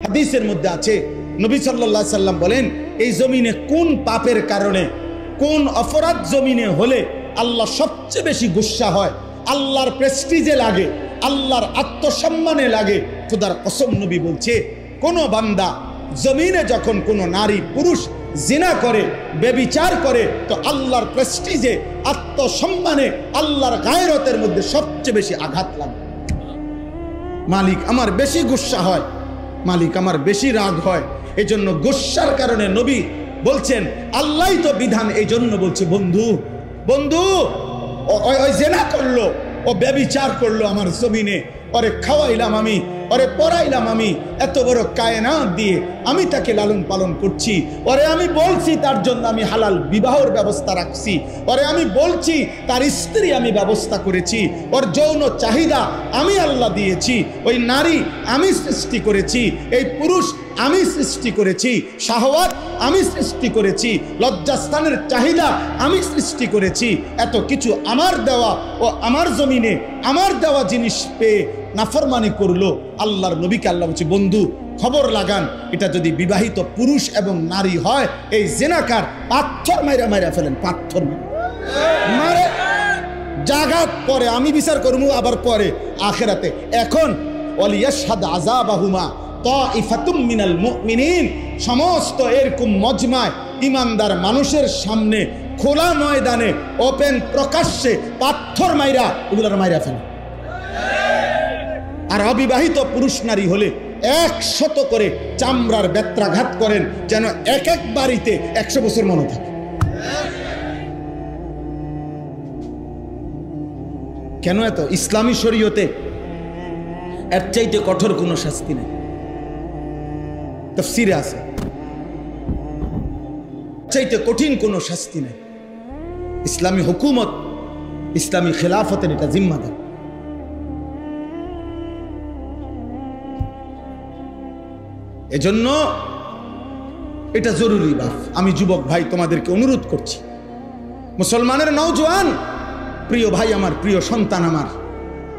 হাদিসের মধ্যে আছে নবী সাল্লাল্লাহু আলাইহি সাল্লাম বলেন, এই জমিনে কোন পাপের কারণে কোন অপরাধ জমিনে হলে আল্লাহ সবচেয়ে বেশি গুসা হয়, আল্লাহর প্রেস্টিজে লাগে, আল্লাহর আত্মসম্মানে লাগে। খোদার কসম নবী বলছে, কোন বান্দা জমিনে যখন কোন নারী পুরুষ জিনা করে, বেবিচার করে, তো আল্লাহর প্রেস্টিজে আত্মসম্মানে আল্লাহর গায়রতের মধ্যে সবচেয়ে বেশি আঘাত লাগে। মালিক আমার বেশি গুসা হয়, মালিক আমার বেশি রাগ হয়। এই জন্য গুসার কারণে নবী বলছেন, আল্লাহই তো বিধান, এই জন্য বলছে বন্ধু বন্ধু ওই জেনা করলো, ও ব্যভিচার করলো আমার জমিনে, ওরে খাওয়াইলাম আমি, ওরে পড়াইলাম আমি, এত বড় কায়নাত দিয়ে আমি তাকে লালন পালন করছি, ওরে আমি বলছি তার জন্য আমি হালাল বিবাহের ব্যবস্থা রাখছি, ওরে আমি বলছি তার স্ত্রী আমি ব্যবস্থা করেছি, ওর যৌন চাহিদা আমি আল্লাহ দিয়েছি, ওই নারী আমি সৃষ্টি করেছি, এই পুরুষ আমি সৃষ্টি করেছি, শাহওয়াত আমি সৃষ্টি করেছি, লজ্জাস্থানের চাহিদা আমি সৃষ্টি করেছি, এত কিছু আমার দেওয়া ও আমার জমিনে আমার দেওয়া জিনিস পেয়ে নাফরমানি করলো। আল্লাহর নবীকে আল্লাহ বলছে, বন্ধু খবর লাগান, এটা যদি বিবাহিত পুরুষ এবং নারী হয়, এই জেনাকার পাথর মাইরা মাইরা ফেলেন, পাথর মারে জাগাত পরে আমি বিচার করবো, আবার পরে আখিরাতে। এখন ওয়ালিয়াশহাদ আযাবাহুমা তাইফাতুম মিনাল মুমিনিন, সমস্ত এরকম মজমায় ইমানদার মানুষের সামনে খোলা ময়দানে ওপেন প্রকাশ্যে পাথর মাইরা এগুলোর মাইরা ফেলে। আর অবিবাহিত পুরুষ নারী হলে 100 করে চামড়ার বেত্রাঘাত করেন, যেন এক এক বাড়িতে 100 বছর মনে থাকে। কেন এত? ইসলামী শরীয়তে এর চাইতে কঠোর কোনো শাস্তি নেই, তাফসীরে আছে, চাইতে কঠিন কোনো শাস্তি নেই। ইসলামী হুকুমত, ইসলামী খেলাফতের এটা জিম্মাদার। এজন্য এটা জরুরি। বাপ, আমি যুবক ভাই তোমাদেরকে অনুরোধ করছি, মুসলমানের নওজোয়ান প্রিয় ভাই আমার, প্রিয় সন্তান আমার,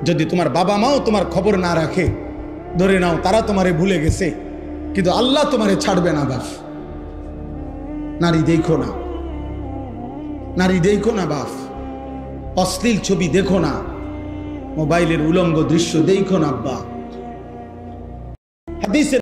যদি তোমার বাবা মাও তোমার খবর না রাখে, ধরে নাও তারা তোমারে ভুলে গেছে, কিন্তু আল্লাহ তোমারে ছাড়বে না। বাপ, নারী দেখো না, নারী দেখো না বাপ, অশ্লীল ছবি দেখো না, মোবাইলের উলঙ্গ দৃশ্য দেখো না আব্বা। হাদিসে